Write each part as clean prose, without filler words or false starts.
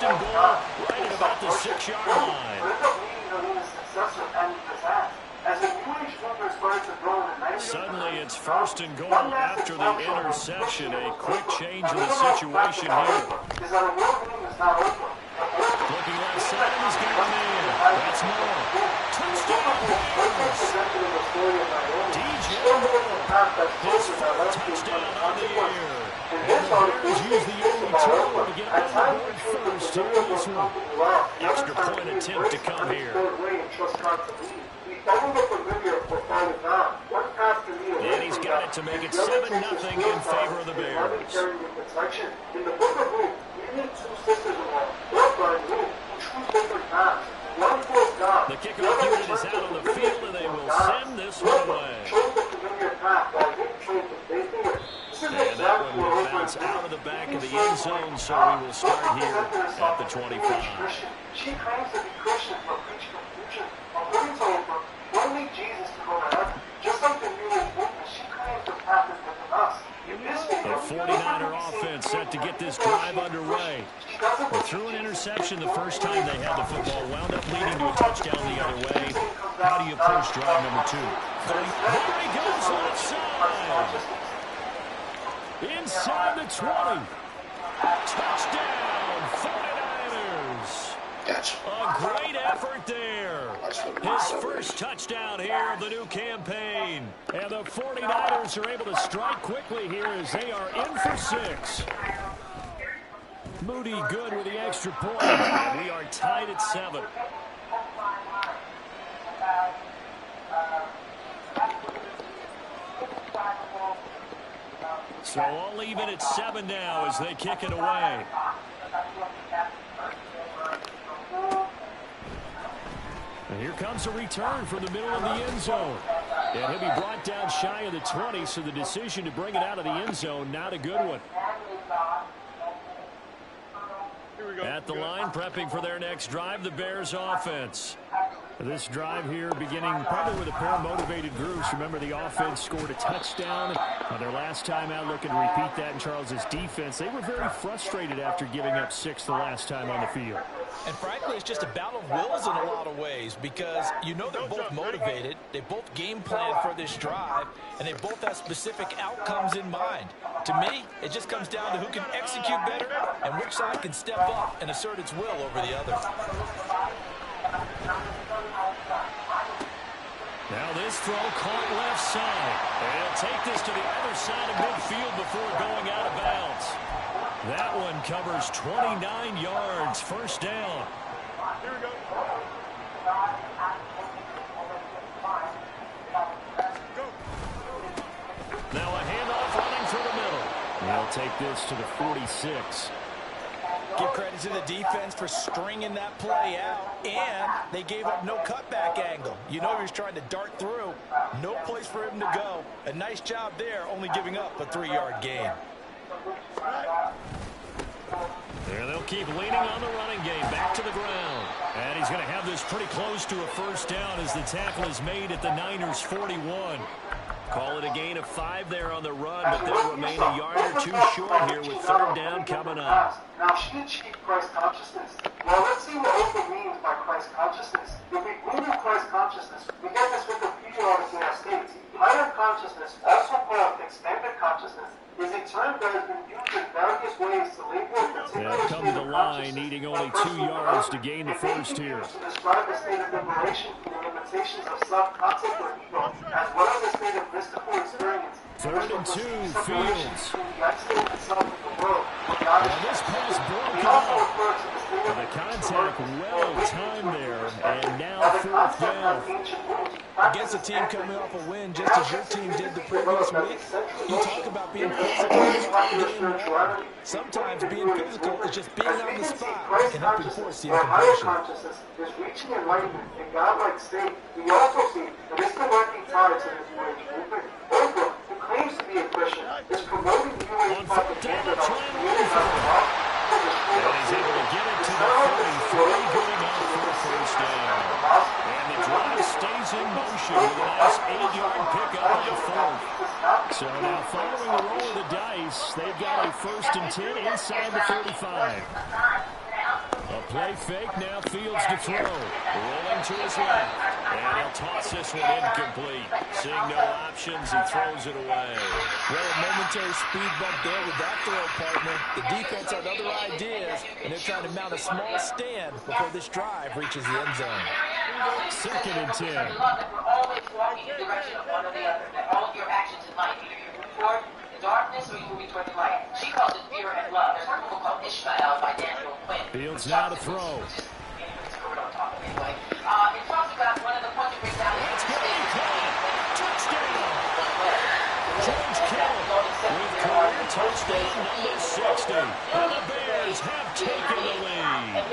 first and goal right at about the 6-yard line. Suddenly it's first and goal after the interception. A quick change in the situation here. Looking left side, he's got one in. That's Moore. Touchdown Bears. DJ Moore. His fourth touchdown on the year. And the Bears use the early turnover to get on the board first here in this one. Extra point attempt to come here. And he's got it to make it 7-0 in favor of the Bears. The kickoff unit is out on the field, and they will send this one away. And that one will bounce out of the back of the end zone, so we will start here at the 25. She claims to be Christian, but preach confusion. According to Oprah, only Jesus can go to heaven. Just like the New Age movement, she claims the path is within us. The 49er offense set to get this drive underway. Well, through an interception the first time they had the football, wound up leading to a touchdown the other way. How do you approach drive number 2? There he goes left side. Inside the 20. Touchdown, 49ers. Gotcha. A great effort there. His first touchdown here of the new campaign. And the 49ers are able to strike quickly here as they are in for 6. Moody good with the extra point. And we are tied at 7. So all even at 7 now as they kick it away. And here comes a return from the middle of the end zone. And he'll be brought down shy of the 20, so the decision to bring it out of the end zone, not a good one. At the line, prepping for their next drive, the Bears offense. This drive here beginning probably with a pair of motivated groups. Remember, the offense scored a touchdown on their last time out, looking to repeat that in Charles's defense. They were very frustrated after giving up 6 the last time on the field. And frankly, it's just a battle of wills in a lot of ways because you know they're both motivated, they both game plan for this drive, and they both have specific outcomes in mind. To me, it just comes down to who can execute better and which side can step up and assert its will over the other. Now this throw caught left side. And take this to the other side of midfield before going out of bounds. That one covers 29 yards. First down. Here we go. Now a handoff running through the middle. They'll take this to the 46. Give credit to the defense for stringing that play out, and they gave up no cutback angle. You know he was trying to dart through. No place for him to go. A nice job there, only giving up a 3-yard gain. There they'll keep leaning on the running game. Back to the ground. And he's going to have this pretty close to a first down as the tackle is made at the Niners' 41. Call it a gain of 5 there on the run, but they'll remain a yard or 2 short here with third down coming up. Now, she achieved Christ consciousness. Well, let's see what Oprah means by Christ consciousness. If we Google Christ consciousness, we get this Wikipedia article that states, higher consciousness, also called expanded consciousness, is a term that has been used in various ways to label a particular They'll come to the line, needing only 2 yards to gain the first here. To describe a state of liberation from the limitations of self-concept or ego, as well as a state of mystical experience. Third and 2, Fields. Now this pass broken up. The contact well timed there, and now fourth down. Against a team coming off a win just as your team did the previous week, you talk about being physical. Sometimes being physical is just being on the spot and helping force the incompletion. Consciousness is reaching enlightenment in godlike state. We also see that it's the working tides in this New Age movement. Oprah, who claims to be a Christian, is promoting New Age propaganda about community. And he's able to get it to the 33, going up for a first down. And the drive stays in motion with a nice 8-yard pickup on fourth. So now following the roll of the dice, they've got a 1st and 10 inside the 35. A play fake, now Fields to throw. Rolling to his left. And he'll toss this one incomplete. Seeing no options, he throws it away. Well, a momentary speed bump there with that throw, partner. The defense had other ideas, and they're trying to mount a small stand before this drive reaches the end zone. 2nd and 10. We're always walking in the direction of one or the other. That all of your actions in life, either you're moving toward the darkness or you're moving toward the light. She calls it fear and love. There's one book called Ishmael by Daniel Quinn. Fields now to throw. It talks about one of the points of example. That's going to be caught. Touchdown. George Kittle with career touchdown number 60. And the Bears have taken the lead.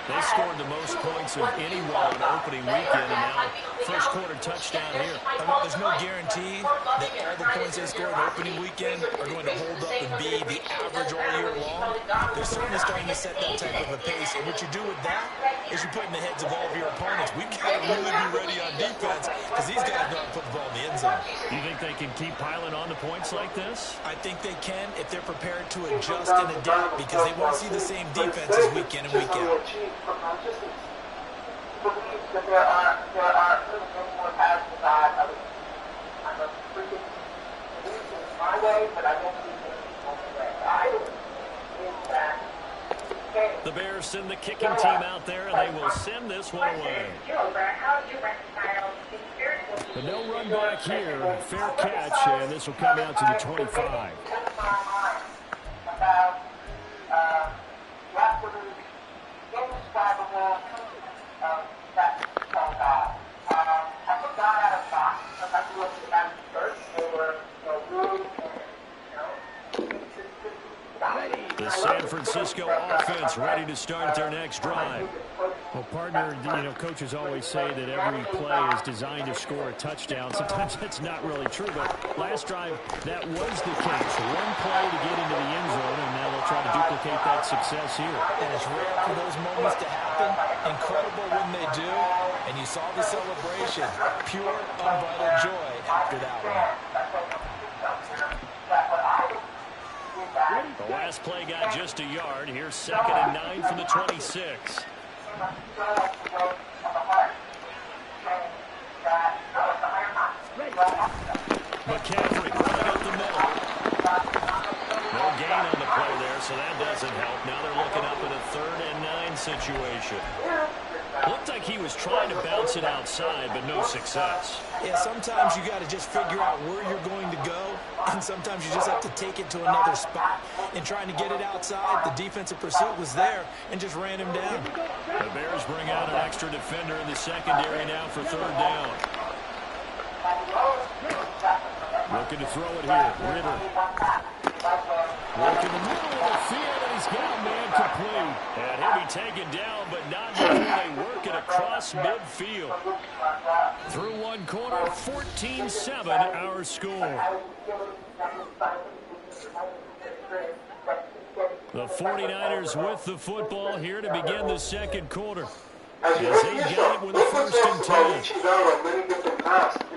They scored the most points of anyone on opening weekend, and now first quarter touchdown here. I mean, there's no guarantee that all the points they scored opening weekend are going to hold up and be the average all year long. They're certainly starting to set that type of a pace, and what you do with that is you put in the heads of all of your opponents. We've got to really be ready on defense because these guys know how to put the ball in the end zone. You think they can keep piling on the points like this? I think they can if they're prepared to adjust and adapt because they won't see the same defenses week in and week out. That there are more paths to God. I'm a freaking believer my way, but I don't believe in the only way. I believe that the Bears send the kicking team out there, and they will send this one away. But no run back here. Fair catch, and this will come out to the 25. The San Francisco offense ready to start their next drive. Well, partner, coaches always say that every play is designed to score a touchdown. Sometimes that's not really true, but last drive, that was the case. One play to get into the end zone, and now they'll try to duplicate that success here. And it's rare for those moments to happen. Incredible when they do. And you saw the celebration. Pure, unbridled joy after that one. The last play got just a yard. Here's 2nd and 9 from the 26. McCaffrey running up the middle. No gain on the play there, so that doesn't help. Now they're looking up at a 3rd and 9 situation. Looked like he was trying to bounce it outside, but no success. Yeah, sometimes you got to just figure out where you're going to go, and sometimes you just have to take it to another spot. In trying to get it outside, the defensive pursuit was there and just ran him down. The Bears bring out an extra defender in the secondary now for 3rd down. Looking to throw it here. Ritter. Working the middle of the field, and he's got a man complete. And he'll be taken down, but not before they work it across midfield. Through one quarter, 14-7 our score. The 49ers with the football here to begin the second quarter. As they got it with a 1st and 10.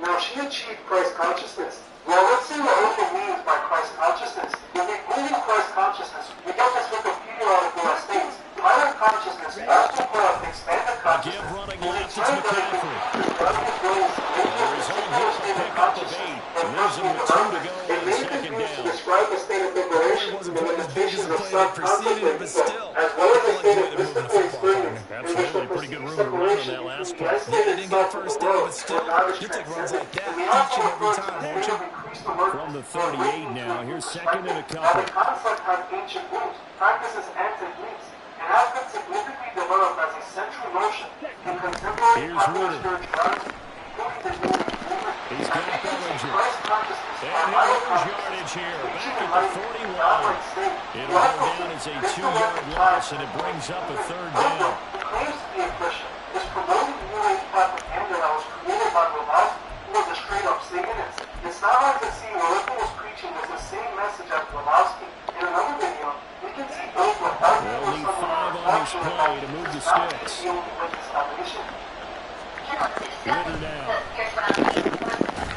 Now she achieved Christ consciousness. Well, let's see what Oprah means by Christ consciousness. If we believe in Christ consciousness, we get this Wikipedia article that states, higher consciousness, also called expanded consciousness. Again, running left, it's McCaffrey. The result here, a pickup of 8. Leaves him with 2 to go on 2nd down. Describe the state of liberation, It wasn't quite as big as the play that preceded it, but still, as well as the state of moving the football. Absolutely, pretty good room to run on that last play. Yeah, they didn't get first down, but still, you take runs like that each and every time, won't you? From the 38 now, here's 2nd and a couple. The concept has ancient roots, practices anti-Greeks, and has been significantly developed as a central notion in contemporary Here's popular Ritter. spirituality, including the new He's got Bellinger. Christ consciousness. And he'll lose yardage here. Back at the 41. It'll go down as a 2-yard loss, and it brings up a 3rd down. Who claims to be a Christian is promoting New Age propaganda that was created by Ravast, who was a straight-up Satanist. It's not hard to see what Oprah was preaching was the same message as Ravasti. In another video, we can see Oprah They'll need 5 on this play to move the sticks. Ritter now.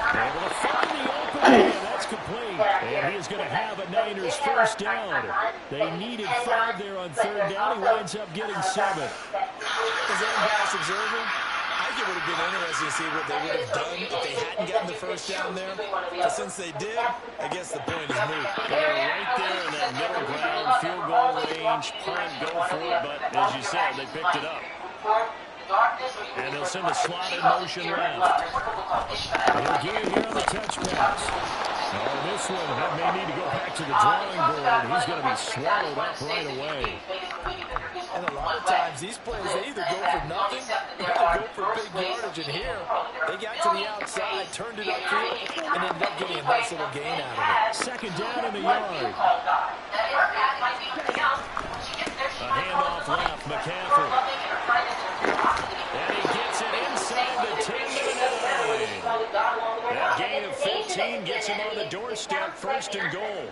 Able to find the opening, and that's complete. And he is he's going to have a Niners first down. They needed 5 there on third down. He winds up getting 7. As an unbiased observer, I think it would have been interesting to see what they would have done if they hadn't gotten the first down there. But since they did, I guess the point is moot. They're right there in that middle ground, field goal range, punt, go for it. But as you said, they picked it up. And they'll send a slot in motion left. They'll get it here on the touch pass. Oh, this one may need to go back to the drawing board. He's going to be swallowed up right away. And a lot of times, these plays, they either go for nothing or they go for big yardage. And here, they got to the outside, turned it upfield, and ended up getting a nice little gain out of it. Second down in the yard. A handoff left, McCaffrey. And he gets it inside the 10-minute line. That gain of 15 gets him on the doorstep, first and goal.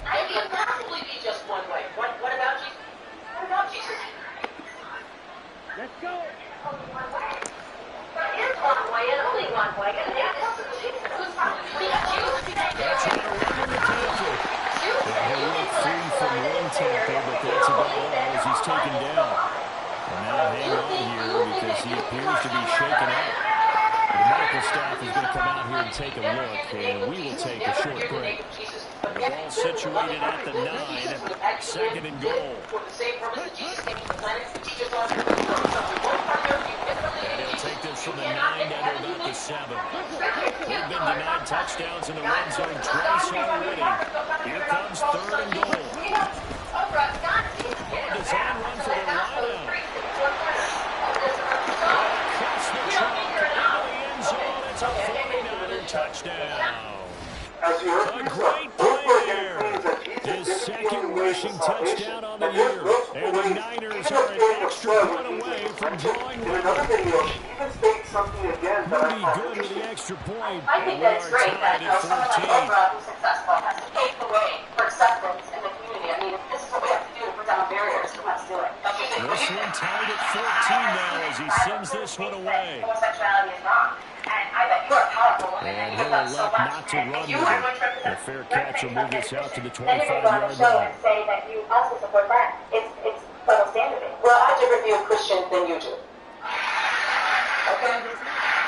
I can possibly be just one way. What about Jesus? What about Jesus? Let's go. There is one way and only one way, and that is Jesus. That's how to run McCaffrey. He'll look free from one tackle, but that's about all as he's taken down. And now hang on here because he appears to be shaken up. The medical staff is going to come out here and take a look, and we will take a short break. The ball situated at the 9, second and goal. And he'll take this from the 9 down to about the 7. They've been denied touchdowns in the red zone twice already. Here comes third and goal. Oh, design run for the lineout. Across the track, into the end zone. It's a 49er touchdown. A great play there. His second rushing touchdown on the year. And the Niners are an extra point away from drawing level. Pretty good with the extra point. I think that it's great that someone like Oprah, who's successful, has to pave the way for acceptance in the community. I mean, this is what we have to do to put down barriers. Let's do it. This one tied at 14 now as he sends this one away. Homosexuality is wrong. And I bet you are powerful woman. And he'll elect not to run with it. A fair catch will move this out to the 25-yard line. Say that you also support that. It's double standard. Well, I have a different view of Christian than you do. Okay.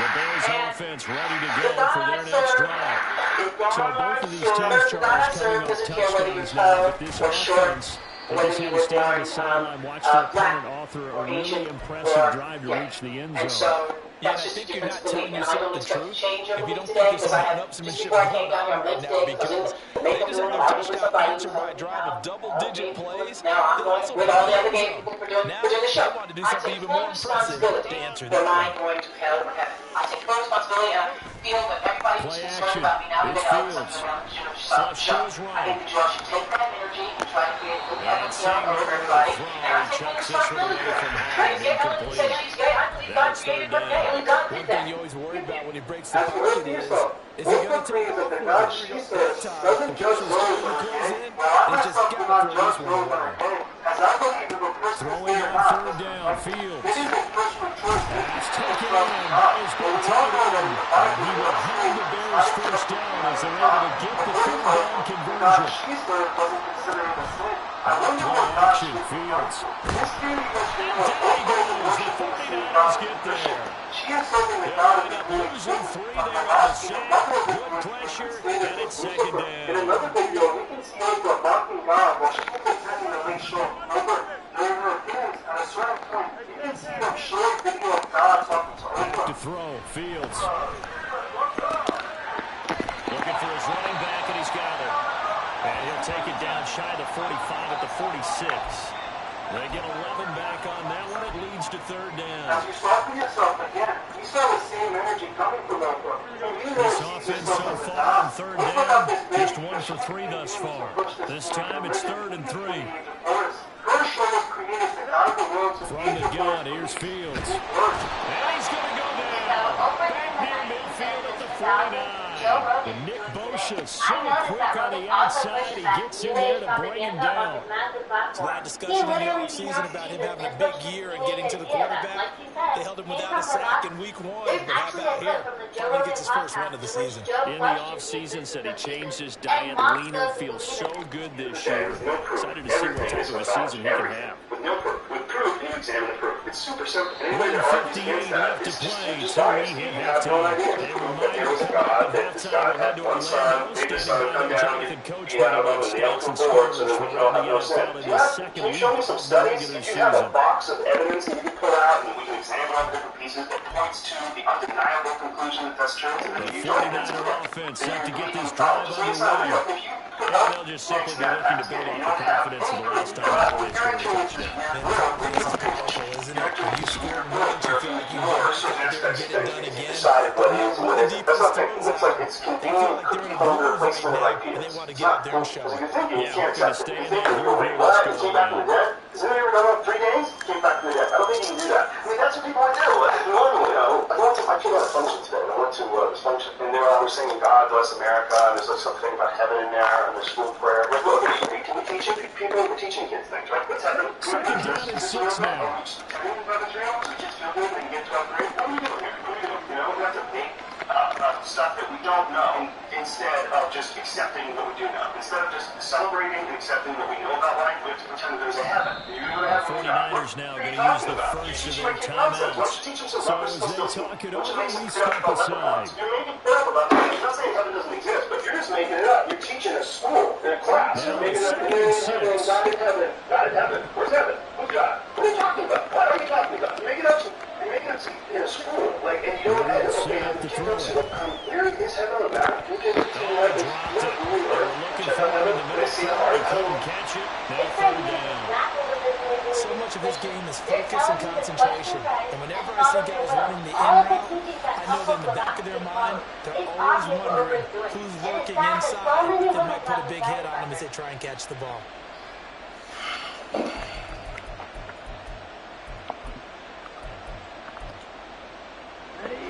The Bears offense ready to go for their next drive. So both of these teams, Charles, coming off touchdowns now. But this offense, they just had to stand on the sideline, watch their opponent author a really impressive drive to reach the end zone. Yeah, and I think you're not telling yourself the truth if you don't think there's some one-upsmanship going on right now, because they just had their touchdown answered by a drive of double-digit plays. Now, they want to do something even more impressive to answer that. I take full responsibility, and I feel that everybody who's concerned about me now, It's Fields. Left shows I think right. that you all should take that energy and try to create good And evidence seeing for over everybody. the And I throw, take full chucks this one responsibility away for from it. home, Right? Get Ellen to say incomplete. she's gay. I believe God That's created third her gay. down. Only God One did thing that. you always worry about when he breaks the As you pocket do so, is he going to take that the over? God Or she is he says going to doesn't judge those goes on in, head, while it's I'm just something got on to judge throw those this on one head. As I look into the person's Throwing fair on not, third down, Fields. it is a personal choice. Pass taken in. It's been tied in. And he will have the Bears first down as they're able to get the third down conversion. Schießler doesn't consider it a sin. I wonder Play what action, God Fields. this game goes And down he goes. The 49ers get there. She has something that They'll God wind is up doing. losing 3 there on the sack. Good pressure, and it's second In down. another video, we can see Oprah mocking God while she was attending the late show. Remember, during her appearance, at a certain point, you can see a short video of God talking to Oprah. To throw, Fields. Looking for his running back, and he's got it. And he'll take it down shy of the 45 at the 46. They get 11 back on that one. It leads to third down. As you saw for yourself again, you saw the same energy coming from Oprah. This offense so far on third down, just 1 for 3 thus far. This time it's 3rd and 3. From the gun, here's Fields. And he's going to go down. Back near midfield at the 49. And Nick Bosa so quick on the outside. He gets in there to bring him down. There's a lot of discussion in the offseason about him having a big year and getting to the quarterback. They held him without a sack in week 1, but how about here? Finally gets his first win of the season. In the offseason, said he changed his diet, leaner, feels so good this year. Excited to see what type of a season he can have. With proof, you examine the proof. It's super simple. 1:58 left to play, so we hit halftime. And a reminder, coming up at halftime, we'll head to Orlando, standing by there, Jonathan Coachman about stats and scores from around the NFL in his second week of the regular season. You have a box of evidence that you can pull out, and we can examine all the different pieces that points to the undeniable conclusion that that's true. The 49er offense set to get this drive underway. And they'll just simply be looking to build off the confidence of the last time they scored a touchdown. This is powerful, isn't it? When you score once, you feel like you can go out there and get it done again. When the defense throws out, they feel like they're in a groove right now, and they want to get out there and show it. Yeah, hoping to stay in that groove here. Let's go. Has anybody ever done that 3 days? Came back from the dead. I don't think you can do that. I mean, that's what people do. Normally, I came out of function today. I went to this function, and they were singing God Bless America, and there's like something about heaven in there, and there's school prayer. Like, look, can we teach people? We're teaching kids things, right? What's happening? Second down and 6 now. That's a big stuff that we don't know instead of just accepting what we do know. Instead of just celebrating and accepting what we know about life, we have to pretend that there's a heaven. The 49ers now going to use the first of their timeouts. So as they talk it over, we step aside. You're making it up about it. I'm not saying heaven doesn't exist, but you're just making it up. You're teaching a school, in a class. Now You're making it up. second and 6. God in heaven. God in heaven. Where's heaven? Who's God? What are you talking about? What are you talking about? You're making it up. You're making it up in a school. Like, and you don't have Set to throw it. where is heaven on the map? You can Dropped it. They were looking for it in the middle. They couldn't catch it. Now third down. So much of his game is focus and concentration. And whenever I see guys running the in route, I know that in the back of their mind, they're always wondering who's lurking inside that might put a big hit on them as they try and catch the ball.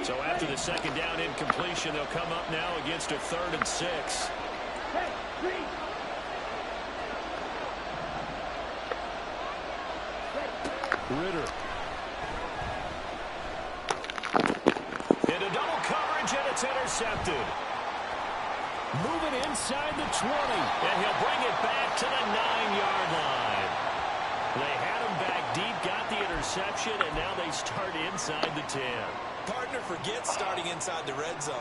So after the second down incompletion, they'll come up now against a 3rd and 6. Ritter. Into double coverage, and it's intercepted. Moving inside the 20, and he'll bring it back to the 9-yard line. They had him back deep, got the interception, and now they start inside the 10. Partner, forget starting inside the red zone.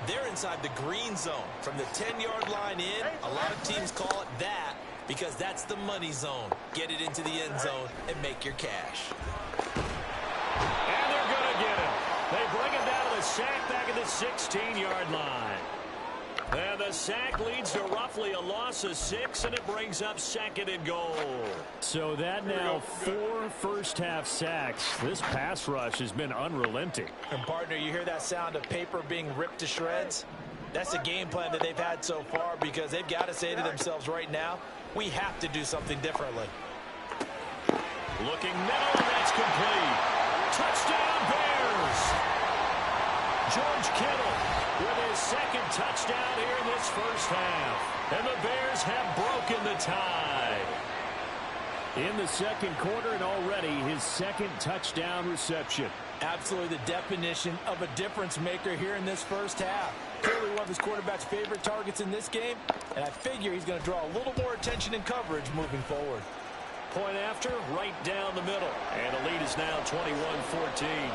They're inside the green zone. From the 10-yard line in, a lot of teams call it that because that's the money zone. Get it into the end zone and make your cash. And they're going to get him. They bring him down to the sack back at the 16-yard line. And the sack leads to roughly a loss of 6, and it brings up 2nd and goal. So that now 4 first-half sacks. This pass rush has been unrelenting. And, partner, you hear that sound of paper being ripped to shreds? That's the game plan that they've had so far because they've got to say to themselves right now, we have to do something differently. Looking middle, and that's complete. Touchdown, Bears! George Kittle with his 2nd touchdown here in this first half. And the Bears have broken the tie. In the second quarter, and already his 2nd touchdown reception. Absolutely the definition of a difference maker here in this first half. Clearly one of his quarterback's favorite targets in this game, and I figure he's going to draw a little more attention and coverage moving forward. Point after, right down the middle. And the lead is now 21-14.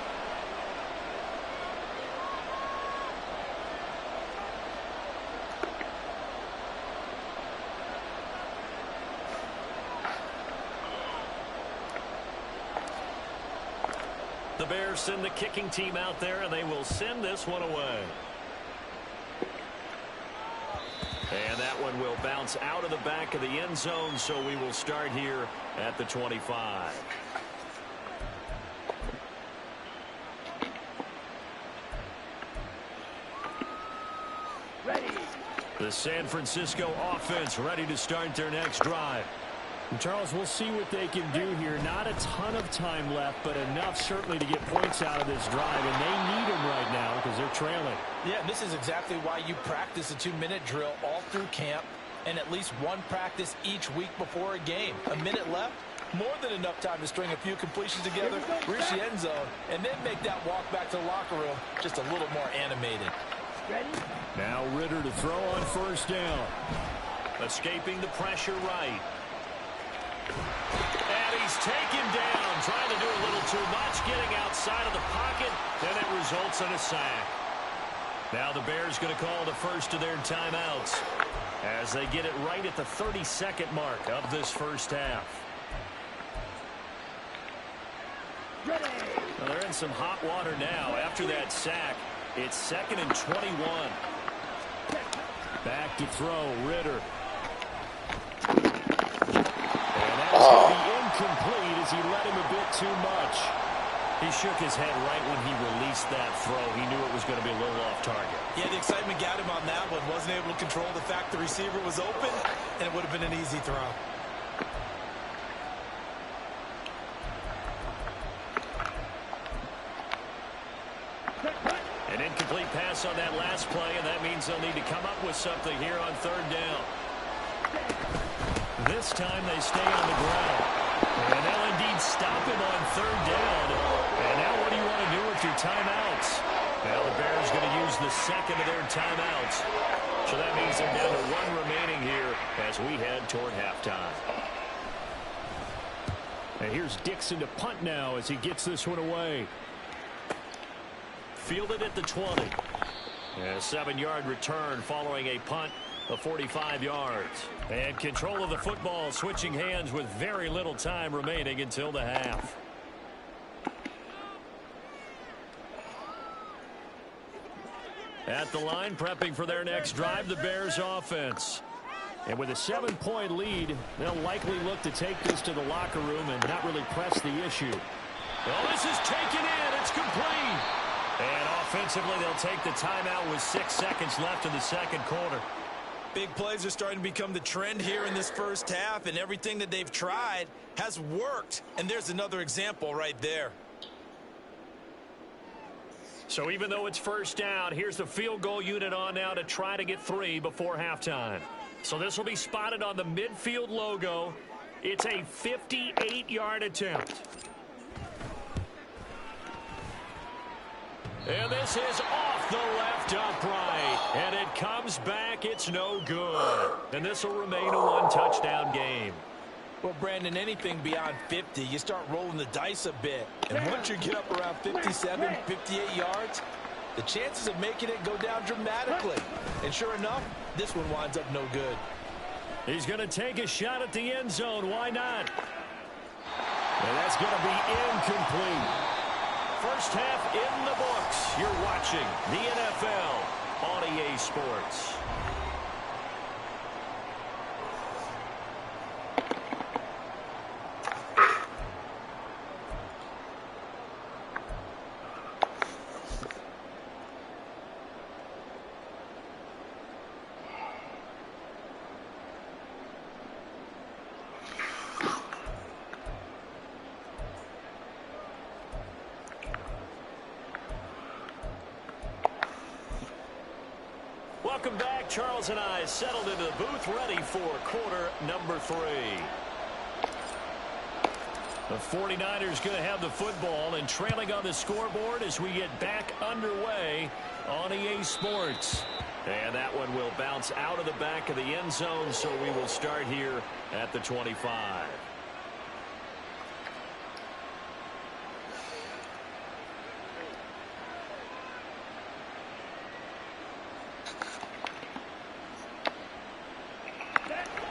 The Bears send the kicking team out there, and they will send this one away. And that one will bounce out of the back of the end zone, so we will start here at the 25. Ready. The San Francisco offense ready to start their next drive. And Charles, we'll see what they can do here. Not a ton of time left, but enough certainly to get points out of this drive, and they need them right now because they're trailing. Yeah, and this is exactly why you practice a 2-minute drill all through camp and at least one practice each week before a game. A minute left, more than enough time to string a few completions together, reach the end zone, and then make that walk back to the locker room just a little more animated. Now Ritter to throw on first down. Escaping the pressure right. And he's taken down, trying to do a little too much, getting outside of the pocket, and it results in a sack. Now the Bears going to call the first of their timeouts as they get it right at the 32nd mark of this first half. Well, they're in some hot water now. After that sack, it's 2nd and 21. Back to throw, Ritter. And that's going to be incomplete as he let him a bit too much. He shook his head right when he released that throw. He knew it was going to be a little off target. Yeah, the excitement got him on that one. Wasn't able to control the fact the receiver was open, and it would have been an easy throw. An incomplete pass on that last play, and that means they'll need to come up with something here on third down. This time they stay on the ground. And they'll indeed stop him on third down. And now what do you want to do with your timeouts? Now the Bears going to use the second of their timeouts. So that means they're down to one remaining here as we head toward halftime. And here's Dixon to punt now as he gets this one away. Fielded at the 20. A 7-yard return following a punt of 45 yards. And control of the football switching hands with very little time remaining until the half. At the line, prepping for their next drive, the Bears offense. And with a 7-point lead, they'll likely look to take this to the locker room and not really press the issue. Well, this is taken in. It's complete. And offensively, they'll take the timeout with 6 seconds left in the second quarter. Big plays are starting to become the trend here in this first half, and everything that they've tried has worked. And there's another example right there. So even though it's first down, here's the field goal unit on now to try to get 3 before halftime. So this will be spotted on the midfield logo. It's a 58-yard attempt. And this is off the left upright. And it comes back. It's no good. And this will remain a 1-touchdown game. Well, Brandon, anything beyond 50, you start rolling the dice a bit. And once you get up around 57, 58 yards, the chances of making it go down dramatically. And sure enough, this one winds up no good. He's going to take a shot at the end zone. Why not? And that's going to be incomplete. First half in the books. You're watching the NFL on EA Sports. Welcome back. Charles and I settled into the booth ready for quarter number 3. The 49ers going to have the football and trailing on the scoreboard as we get back underway on EA Sports. And that one will bounce out of the back of the end zone, so we will start here at the 25.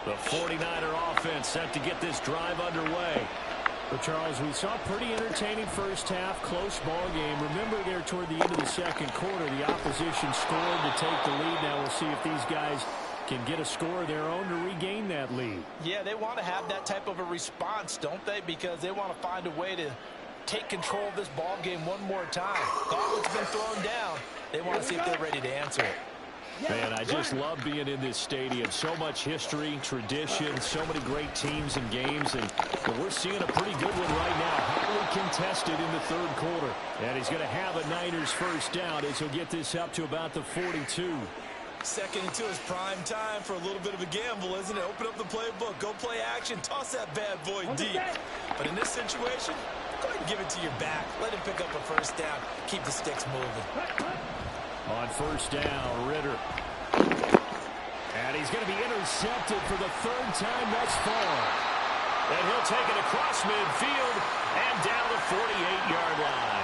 The 49er offense set to get this drive underway. But Charles, we saw a pretty entertaining first half, close ball game. Remember there toward the end of the second quarter, the opposition scored to take the lead. Now we'll see if these guys can get a score of their own to regain that lead. Yeah, they want to have that type of a response, don't they? Because they want to find a way to take control of this ball game one more time. Gauntlet's been thrown down. They want to see if they're ready to answer it. Man, I just love being in this stadium. So much history, tradition, so many great teams and games. And we're seeing a pretty good one right now. Highly contested in the third quarter. And he's going to have a Niners first down as he'll get this up to about the 42. Second and 2 is prime time for a little bit of a gamble, isn't it? Open up the playbook, go play action, toss that bad boy deep. But in this situation, go ahead and give it to your back. Let him pick up a first down. Keep the sticks moving. On first down, Ritter. And he's going to be intercepted for the third time thus far. And he'll take it across midfield and down the 48-yard line.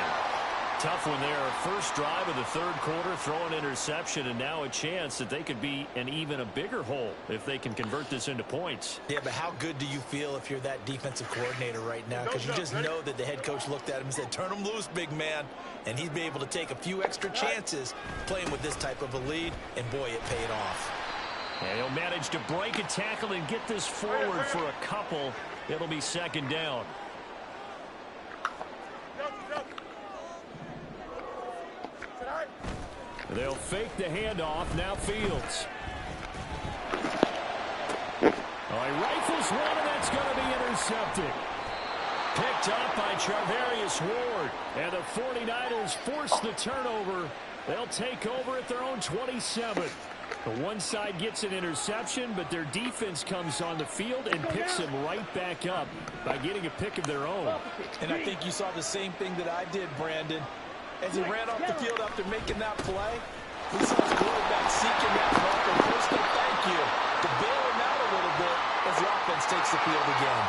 Tough one there. First drive of the third quarter, throw an interception, and now a chance that they could be in even a bigger hole if they can convert this into points. Yeah, but how good do you feel if you're that defensive coordinator right now? Because you just know that the head coach looked at him and said, turn him loose, big man. And he'd be able to take a few extra chances playing with this type of a lead, and boy, it paid off. And he'll manage to break a tackle and get this forward for a couple. It'll be second down. They'll fake the handoff. Now Fields. Oh, he rifles one, and that's going to be intercepted. Picked up by Charvarius Ward. And the 49ers force the turnover. They'll take over at their own 27. The one side gets an interception, but their defense comes on the field and picks them right back up by getting a pick of their own. And I think you saw the same thing that I did, Brandon. As he ran off the field after making that play, we saw his quarterback seeking that mark and first a thank you to bail him out a little bit as the offense takes the field again.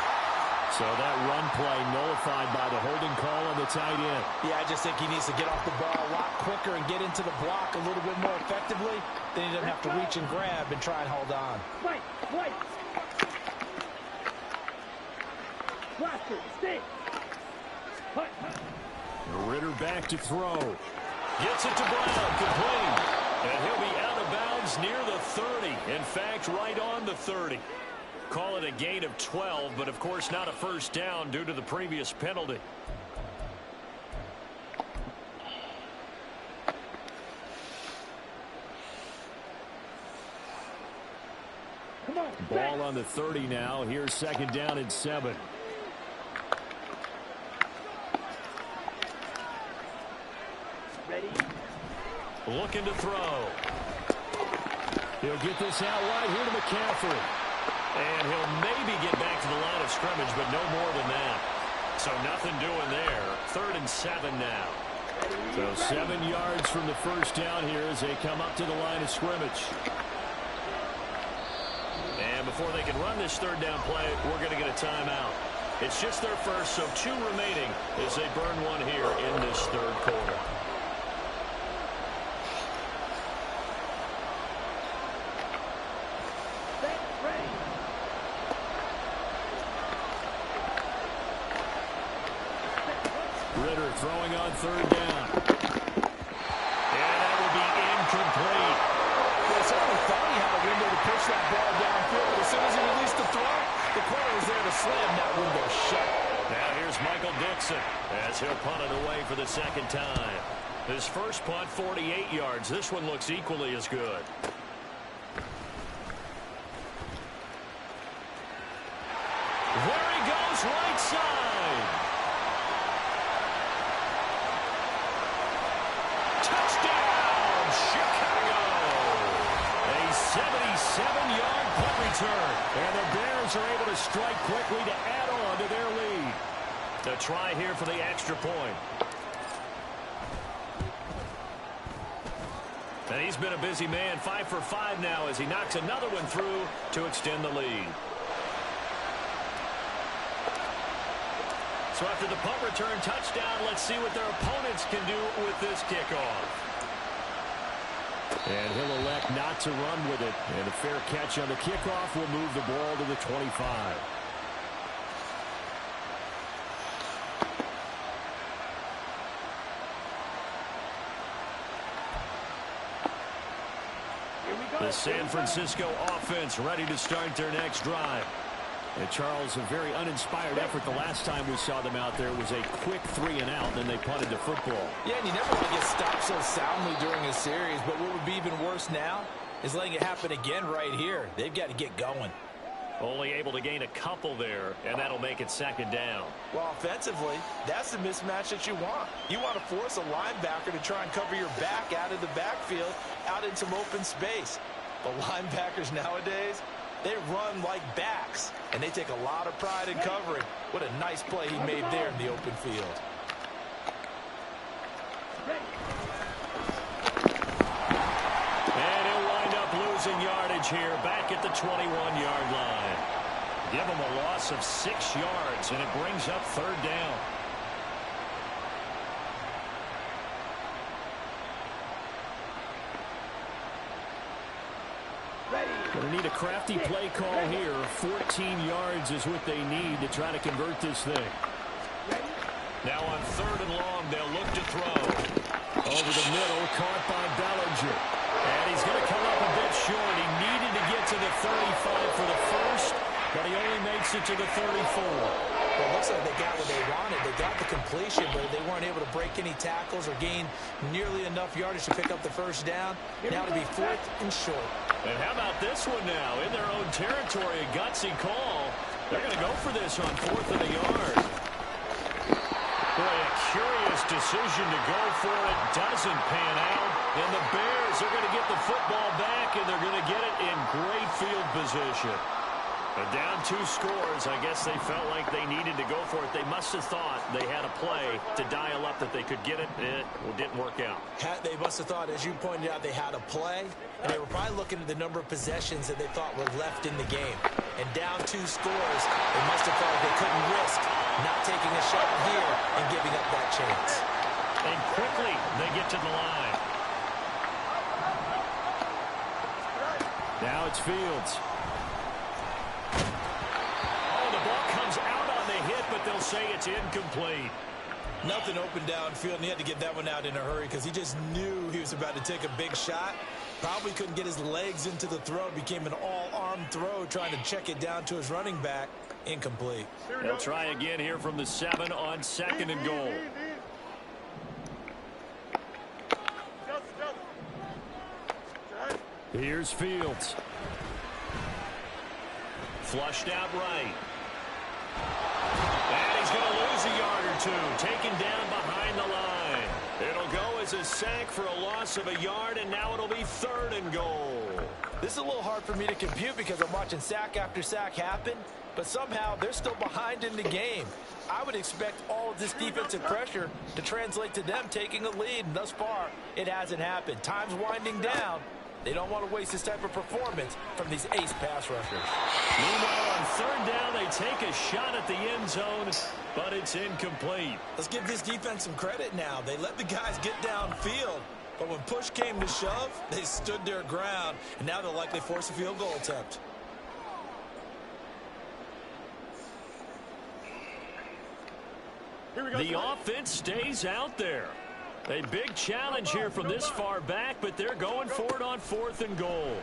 So that run play nullified by the holding call on the tight end. Yeah, I just think he needs to get off the ball a lot quicker and get into the block a little bit more effectively. Then he doesn't have to reach and grab and try and hold on. Ritter back to throw. Gets it to Brown, complete. And he'll be out of bounds near the 30. In fact, right on the 30. Call it a gain of 12, but of course not a first down due to the previous penalty. Ball on the 30 now. Here's second down and 7. Looking to throw. He'll get this out wide here to McCaffrey. And he'll maybe get back to the line of scrimmage, but no more than that. So nothing doing there. 3rd and 7 now. So 7 yards from the first down here as they come up to the line of scrimmage. And before they can run this third down play, we're going to get a timeout. It's just their first, so 2 remaining as they burn one here in this third quarter. Ritter throwing on third down. And that will be incomplete. Well, certainly thought he had a window to push that ball downfield, but as soon as he released the throw, the corner was there to slam that window shut. Now here's Michael Dixon as he'll punt it away for the second time. His first punt, 48 yards. This one looks equally as good. There he goes, right side. Touchdown, Chicago! A 77-yard punt return. And the Bears are able to strike quickly to add on to their lead. A try here for the extra point. And he's been a busy man, 5 for 5 now as he knocks another one through to extend the lead. So after the punt return touchdown, let's see what their opponents can do with this kickoff. And he'll elect not to run with it. And a fair catch on the kickoff will move the ball to the 25. The San Francisco offense ready to start their next drive. And Charles, a very uninspired effort the last time we saw them out there. It was a quick 3 and out, then they punted the football. Yeah, and you never want to get stopped so soundly during a series, but what would be even worse now is letting it happen again right here. They've got to get going. Only able to gain a couple there, and that'll make it second down. Well, offensively, that's the mismatch that you want. You want to force a linebacker to try and cover your back out of the backfield, out in some open space. The linebackers nowadays, they run like backs, and they take a lot of pride in covering. What a nice play he made there in the open field. And he'll wind up losing yardage here, back at the 21-yard line. Give him a loss of 6 yards, and it brings up third down. Going to need a crafty play call here. 14 yards is what they need to try to convert this thing. Now on third and long, they'll look to throw. Over the middle, caught by Bellinger. And he's going to come up a bit short. He needed to get to the 35 for the first, but he only makes it to the 34. Well, it looks like they got what they wanted. They got the completion, but they weren't able to break any tackles or gain nearly enough yardage to pick up the first down. Now to be fourth and short. And how about this one now? In their own territory, a gutsy call. They're going to go for this on fourth and a yard. Boy, a curious decision to go for it. Doesn't pan out. And the Bears are going to get the football back, and they're going to get it in great field position. And down 2 scores, I guess they felt like they needed to go for it. They must have thought they had a play to dial up that they could get it. It didn't work out. They must have thought, as you pointed out, they had a play, and they were probably looking at the number of possessions that they thought were left in the game. And down 2 scores, they must have felt they couldn't risk not taking a shot here and giving up that chance. And quickly, they get to the line. Now it's Fields. But they'll say it's incomplete. Nothing open downfield, and he had to get that one out in a hurry because he just knew he was about to take a big shot. Probably couldn't get his legs into the throw. Became an all-arm throw, trying to check it down to his running back. Incomplete. They'll try again here from the 7 on second and goal. Here's Fields. Flushed out right. And he's going to lose a yard or 2. Taken down behind the line. It'll go as a sack for a loss of a yard, and now it'll be third and goal. This is a little hard for me to compute because I'm watching sack after sack happen, but somehow they're still behind in the game. I would expect all of this defensive pressure to translate to them taking a lead, and thus far, it hasn't happened. Time's winding down. They don't want to waste this type of performance from these ace pass rushers. Meanwhile, on third down, they take a shot at the end zone, but it's incomplete. Let's give this defense some credit now. They let the guys get downfield, but when push came to shove, they stood their ground, and now they'll likely force a field goal attempt. The offense stays out there. A big challenge here from this far back, but they're going for it on fourth and goal.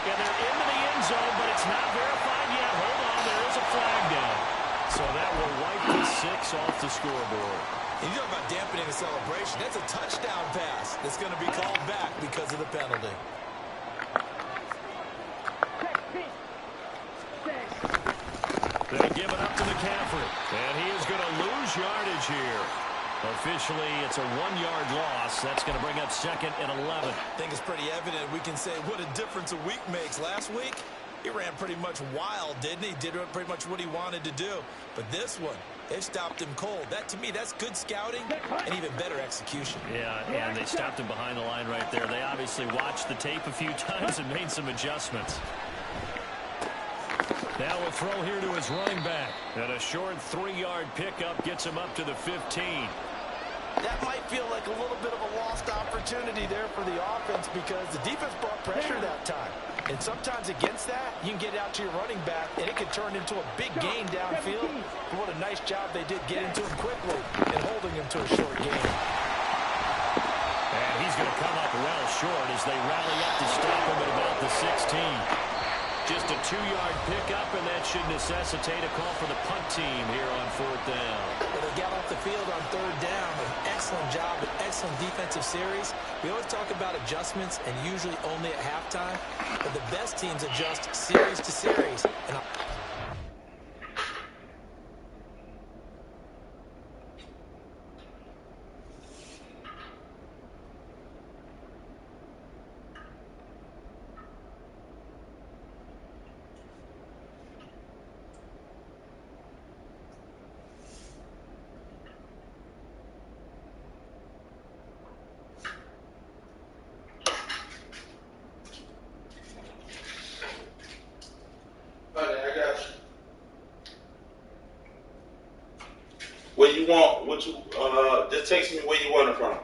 And they're into the end zone, but it's not verified yet. Hold on, there is a flag down. So that will wipe the 6 off the scoreboard. And you talk about dampening a celebration. That's a touchdown pass that's going to be called back because of the penalty. They give it up to McCaffrey, and he is going to lose yardage here. Officially, it's a 1-yard loss. That's going to bring up second and 11. I think it's pretty evident. We can say what a difference a week makes. Last week, he ran pretty much wild, didn't he? Did pretty much what he wanted to do. But this one, they've stopped him cold. That, to me, that's good scouting and even better execution. Yeah, and they stopped him behind the line right there. They obviously watched the tape a few times and made some adjustments. Now a throw here to his running back. And a short 3-yard pickup gets him up to the 15. That might feel like a little bit of a lost opportunity there for the offense because the defense brought pressure that time. And sometimes against that, you can get out to your running back, and it could turn into a big gain downfield. But what a nice job they did getting to him quickly and holding him to a short gain. And he's going to come up well short as they rally up to stop him at about the 16. Just a 2-yard pickup, and that should necessitate a call for the punt team here on 4th down. Well, they got off the field on 3rd down. An excellent job, an excellent defensive series. We always talk about adjustments, and usually only at halftime. But the best teams adjust series to series. And Where you want, what you, just text me where you want it from.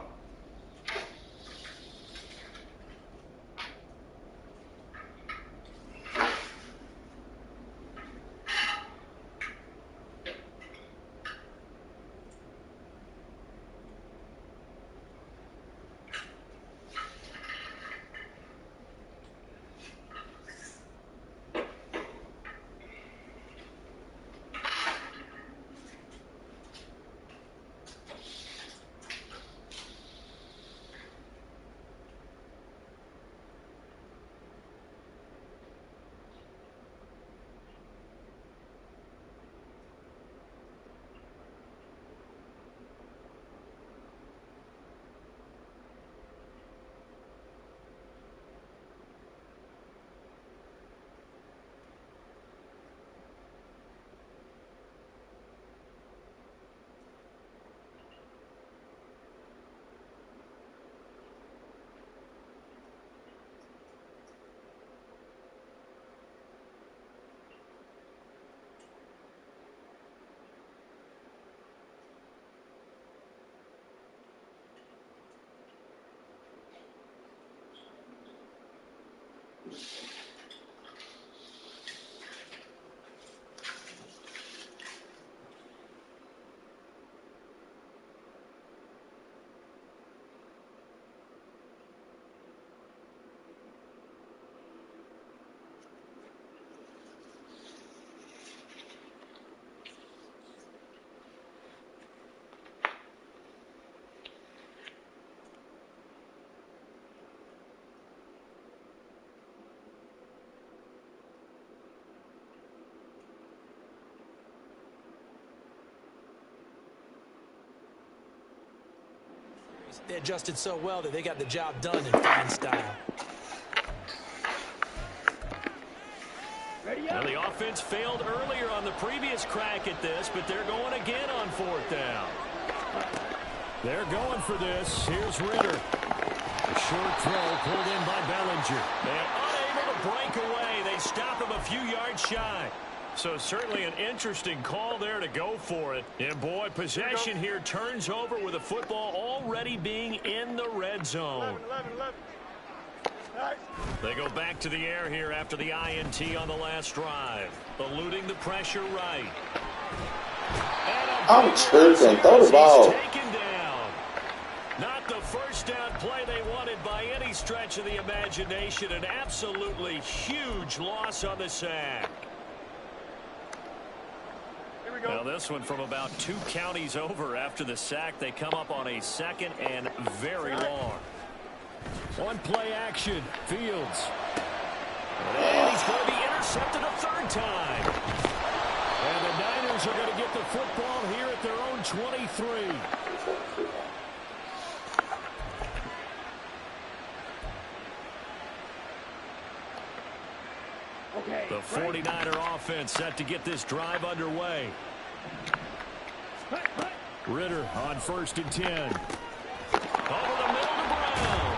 they adjusted so well that they got the job done in fine style. Now the offense failed earlier on the previous crack at this, but they're going again on 4th down. They're going for this. Here's Ritter. A short throw pulled in by Bellinger. And unable to break away. They stop him a few yards shy. So certainly an interesting call there to go for it. And boy, possession here turns over with the football already being in the red zone. 11. They go back to the air here after the INT on the last drive. Eluding the pressure right. I'm tripping. Throw the ball. Taken down. Not the first down play they wanted by any stretch of the imagination. An absolutely huge loss on the sack. Now this one from about 2 counties over after the sack. They come up on a 2nd and very long. One play action. Fields. And he's going to be intercepted a 3rd time. And the Niners are going to get the football here at their own 23. The 49er offense set to get this drive underway. Ritter on 1st and 10. Over the middle to Brown.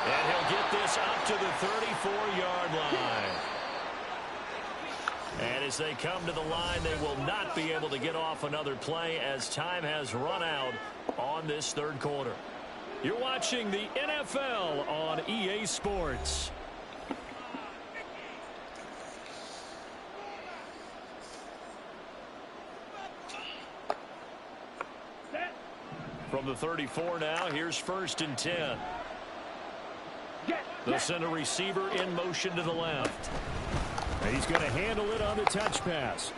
And he'll get this up to the 34-yard line. And as they come to the line, they will not be able to get off another play as time has run out on this 3rd quarter. You're watching the NFL on EA Sports. From the 34 now, here's 1st and 10. They'll send a receiver in motion to the left. He's going to handle it on the touch pass.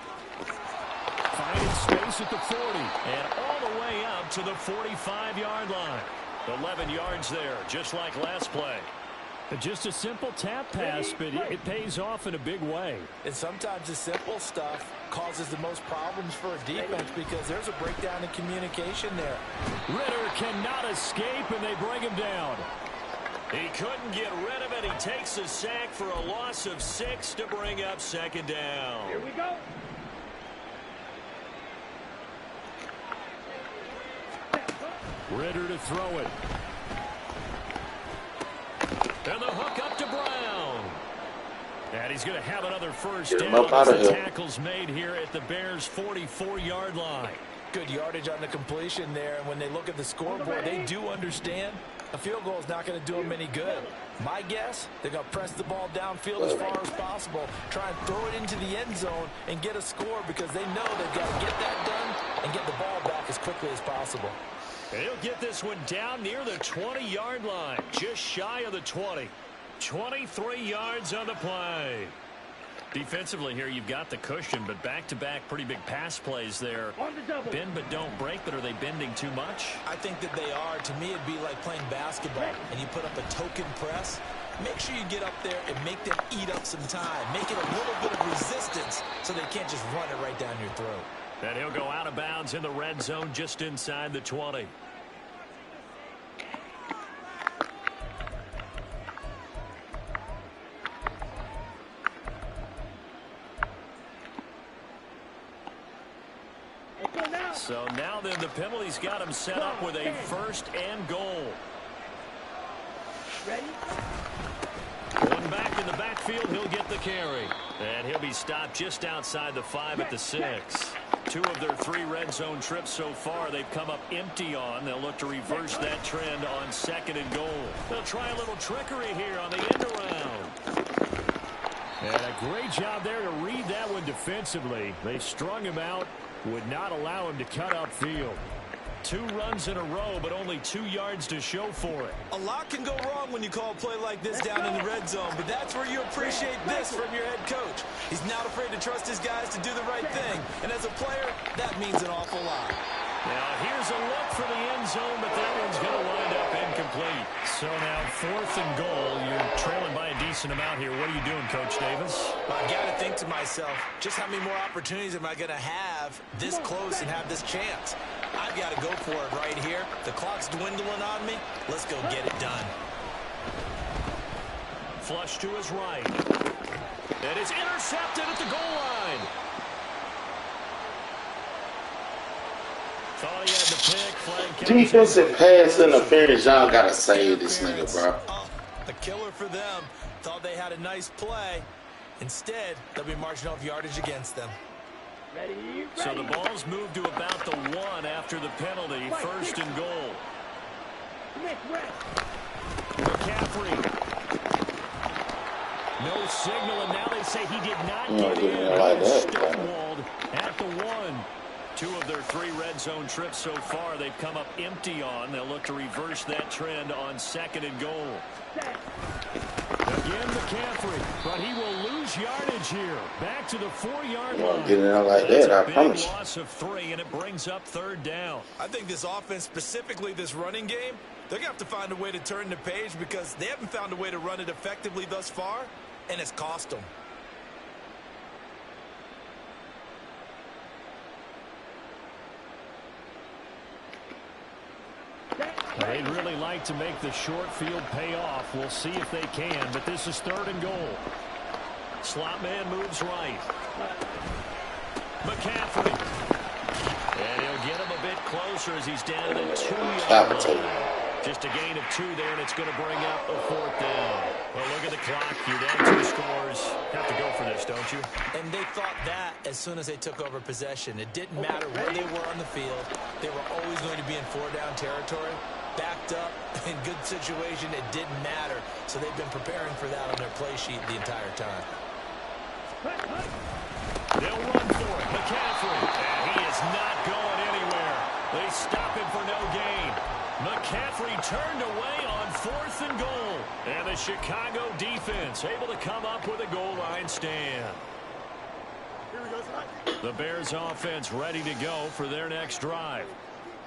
Finding space at the 40. And all the way up to the 45-yard line. 11 yards there, just like last play. Just a simple tap pass, but it pays off in a big way. And sometimes the simple stuff causes the most problems for a defense because there's a breakdown in communication there. Ritter cannot escape, and they bring him down. He couldn't get rid of it. He takes a sack for a loss of 6 to bring up second down. Here we go. Ritter to throw it. And the hook up to Brown. And he's going to have another first down as the tackle's made here at the Bears' 44-yard line. Good yardage on the completion there. And when they look at the scoreboard, they do understand a field goal is not going to do them any good. My guess, they're going to press the ball downfield as far as possible, try and throw it into the end zone and get a score because they know they've got to get that done and get the ball back as quickly as possible. And he'll get this one down near the 20-yard line, just shy of the 20. 23 yards on the play. Defensively here, you've got the cushion, but back-to-back pretty big pass plays there. Bend but don't break, but are they bending too much? I think that they are. To me, it'd be like playing basketball, and you put up a token press. Make sure you get up there and make them eat up some time. Make it a little bit of resistance so they can't just run it right down your throat. And he'll go out of bounds in the red zone just inside the 20. So now then the penalty's got him set up with a first and goal. Ready? One back in the backfield, he'll get the carry. And he'll be stopped just outside the 5 at the 6. 2 of their 3 red zone trips so far they've come up empty on. They'll look to reverse that trend on second and goal. They'll try a little trickery here on the end around. And a great job there to read that one defensively. They strung him out, would not allow him to cut upfield. 2 runs in a row, but only 2 yards to show for it. A lot can go wrong when you call a play like this down in the red zone, but that's where you appreciate this from your head coach. He's not afraid to trust his guys to do the right thing, and as a player, that means an awful lot. Now here's a look for the end zone, but that one's going to wind up incomplete. So now 4th and goal. You're trailing by a decent amount here. What are you doing, Coach Davis? Well, I got to think to myself, just how many more opportunities am I going to have this close and have this chance? I've got to go for it right here. The clock's dwindling on me. Let's go get it done. Flush to his right. It is intercepted at the goal line. Thought he had the pick. Flag defensive pass interference. Y'all got to save this nigga, bro. A killer for them. Thought they had a nice play. Instead, they'll be marching off yardage against them. Ready? So the ball's moved to about the 1 after the penalty. 1st and goal. McCaffrey. No signal, and now they say he did not get in. Stonewalled at the 1. 2 of their 3 red zone trips so far they've come up empty on. They'll look to reverse that trend on 2nd and goal. Again McCaffrey, but he will lose yardage here. Back to the 4-yard line. Get it out like that, I promise you. Loss of 3, and it brings up 3rd down. I think this offense, specifically this running game, they're going to have to find a way to turn the page because they haven't found a way to run it effectively thus far, and it's cost them. They'd really like to make the short field pay off. We'll see if they can, but this is 3rd and goal. Slot man moves right. McCaffrey. And he'll get him a bit closer as he's down to the 2-yard line. Just a gain of 2 there, and it's going to bring up a 4th down. Well, look at the clock. You're down 2 scores. Have to go for this, don't you? And they thought that as soon as they took over possession. It didn't matter where they were on the field. They were always going to be in 4-down territory. Backed up, in good situation, it didn't matter. So they've been preparing for that on their play sheet the entire time. They'll run for it. McCaffrey. And he is not going anywhere. They stop him for no gain. McCaffrey turned away on 4th and goal. And the Chicago defense able to come up with a goal line stand. The Bears offense ready to go for their next drive.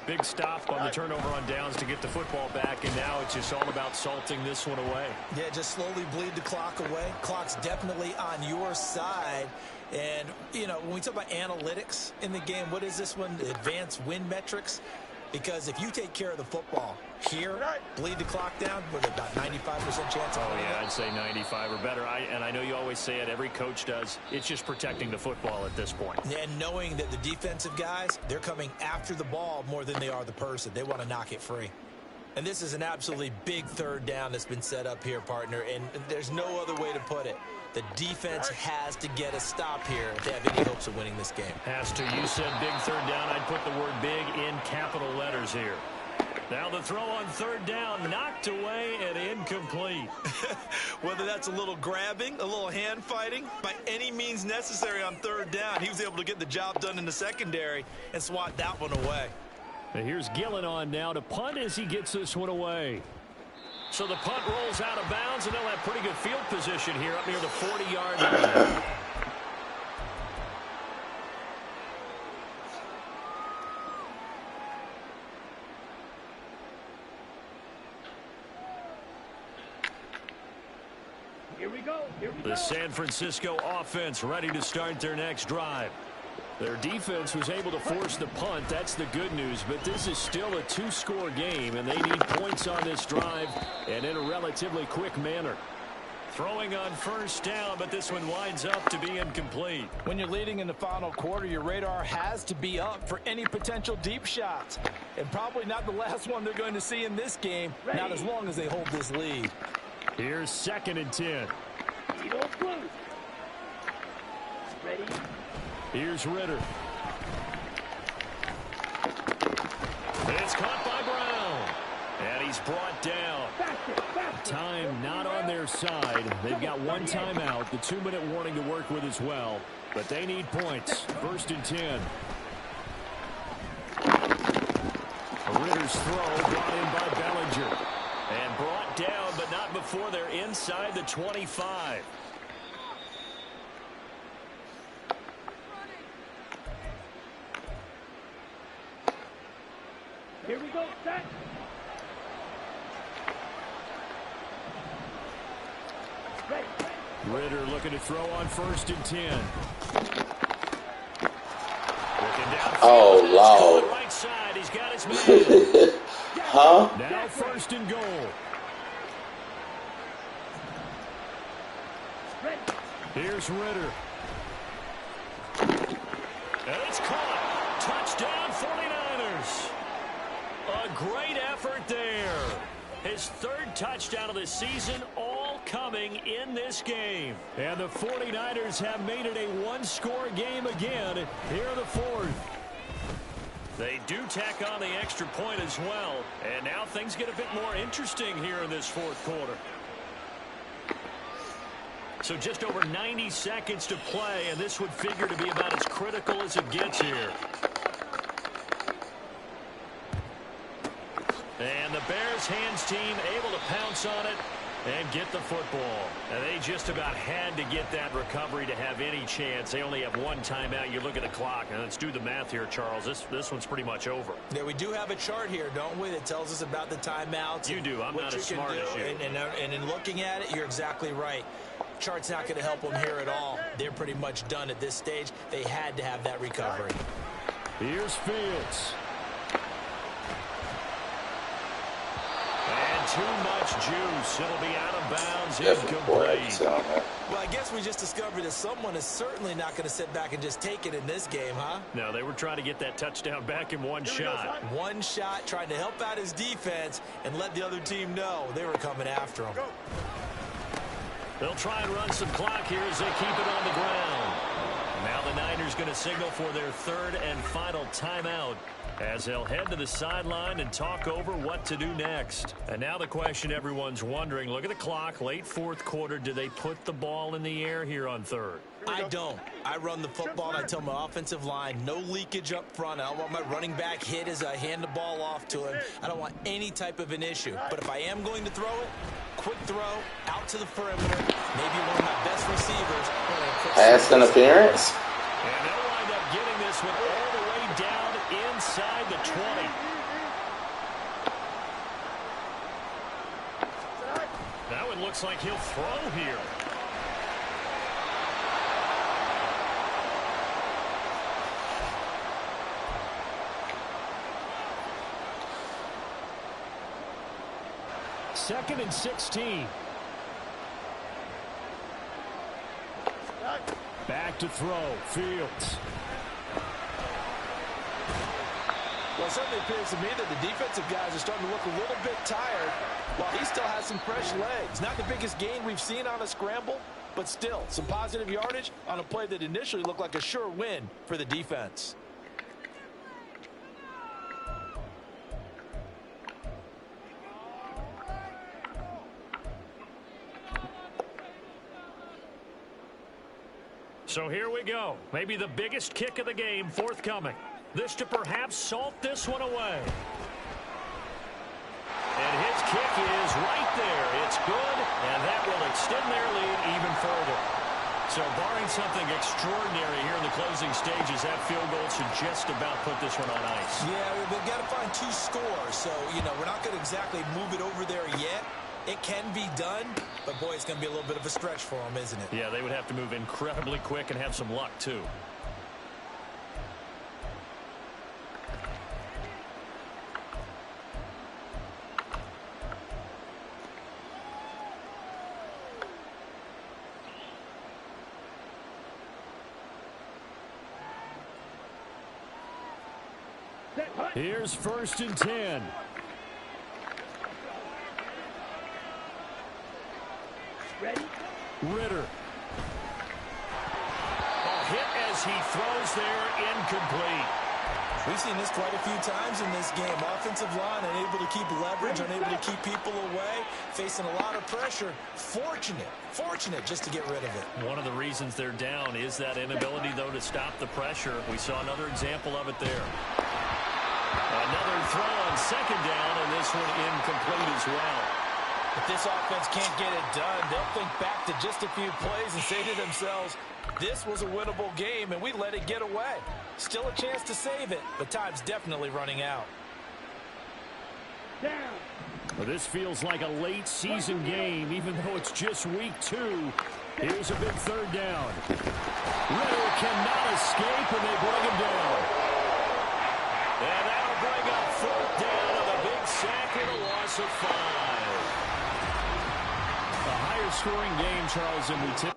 Big stop on the turnover on downs to get the football back, and now it's just all about salting this one away. Yeah, just slowly bleed the clock away. Clock's definitely on your side. And, you know, when we talk about analytics in the game, what is this one? Advanced win metrics? Because if you take care of the football here, bleed the clock down with about 95% chance of winning. Oh, yeah, I'd say 95 or better. And I know you always say it, every coach does. It's just protecting the football at this point. And knowing that the defensive guys, they're coming after the ball more than they are the person. They want to knock it free. And this is an absolutely big 3rd down that's been set up here, partner, and there's no other way to put it. The defense has to get a stop here if they have any hopes of winning this game. Has to. You said big 3rd down. I'd put the word big in capital letters here. Now the throw on 3rd down, knocked away and incomplete. Whether that's a little grabbing, a little hand fighting, by any means necessary on 3rd down, he was able to get the job done in the secondary and swat that one away. And here's Gillen on now to punt as he gets this one away. So the punt rolls out of bounds, and they'll have pretty good field position here up near the 40-yard line. Here we go. The San Francisco offense ready to start their next drive. Their defense was able to force the punt. That's the good news. But this is still a 2-score game, and they need points on this drive and in a relatively quick manner. Throwing on 1st down, but this one winds up to be incomplete. When you're leading in the final quarter, your radar has to be up for any potential deep shots. And probably not the last one they're going to see in this game, not as long as they hold this lead. Here's 2nd and 10. Ready? Here's Ritter. It's caught by Brown. And he's brought down. Time not on their side. They've got 1 timeout. The 2-minute warning to work with as well. But they need points. 1st and 10. Ritter's throw brought in by Bellinger. And brought down, but not before they're inside the 25. Here we go, set. Ready. Ritter looking to throw on 1st and 10. Oh, Lord. Right side, he's got his man. Huh? Now 1st and goal. Ready. Here's Ritter. And it's caught. Touchdown 49ers. A great effort there. His 3rd touchdown of the season, all coming in this game. And the 49ers have made it a 1-score game again here in the 4th. They do tack on the extra point as well. And now things get a bit more interesting here in this 4th quarter. So just over 90 seconds to play, and this would figure to be about as critical as it gets here. And the Bears hands team able to pounce on it and get the football. And they just about had to get that recovery to have any chance. They only have 1 timeout. You look at the clock, and let's do the math here, Charles. This one's pretty much over. Yeah, we do have a chart here, don't we, that tells us about the timeouts. You do. I'm not as smart as you. And in looking at it, you're exactly right. Chart's not going to help them here at all. They're pretty much done at this stage. They had to have that recovery. Here's Fields. And too much juice. It'll be out of bounds. Incomplete. Well, I guess we just discovered that someone is certainly not going to sit back and just take it in this game, huh? No, they were trying to get that touchdown back in 1 shot. 1 shot, trying to help out his defense and let the other team know they were coming after him. They'll try and run some clock here as they keep it on the ground. Now the Niners going to signal for their 3rd and final timeout as they'll head to the sideline and talk over what to do next. And now the question everyone's wondering, look at the clock, late 4th quarter, do they put the ball in the air here on 3rd? I don't. I run the football, and I tell my offensive line, no leakage up front. I don't want my running back hit as I hand the ball off to him. I don't want any type of an issue. But if I am going to throw it, quick throw, out to the perimeter, maybe one of my best receivers. Pass interference. And they'll wind up getting this one all the way down inside the 20. That one looks like he'll throw here. Second and 16. Back to throw. Fields. Well, it certainly appears to me that the defensive guys are starting to look a little bit tired while he still has some fresh legs. Not the biggest gain we've seen on a scramble, but still some positive yardage on a play that initially looked like a sure win for the defense. So here we go. Maybe the biggest kick of the game forthcoming. This to perhaps salt this one away. And his kick is right there. It's good, and that will extend their lead even further. So barring something extraordinary here in the closing stages, that field goal should just about put this one on ice. Yeah, we've got to find 2 scores. So, we're not going to exactly move it over there yet. It can be done, but, boy, it's going to be a little bit of a stretch for them, isn't it? Yeah, they would have to move incredibly quick and have some luck, too. Here's 1st and 10. Ready? Ritter. A hit as he throws there, incomplete. We've seen this quite a few times in this game. Offensive line unable to keep leverage, unable to keep people away, facing a lot of pressure. Fortunate just to get rid of it. One of the reasons they're down is that inability, though, to stop the pressure. We saw another example of it there. Another throw on 2nd down, and this one incomplete as well. If this offense can't get it done, they'll think back to just a few plays and say to themselves, this was a winnable game, and we let it get away. Still a chance to save it, but time's definitely running out. Down. Well, this feels like a late season game, even though it's just week 2. Here's a big 3rd down. Ritter cannot escape, and they bring him down. And that'll bring up 4th down and a big sack and a loss of 5. A higher scoring game, Charles, and we tip.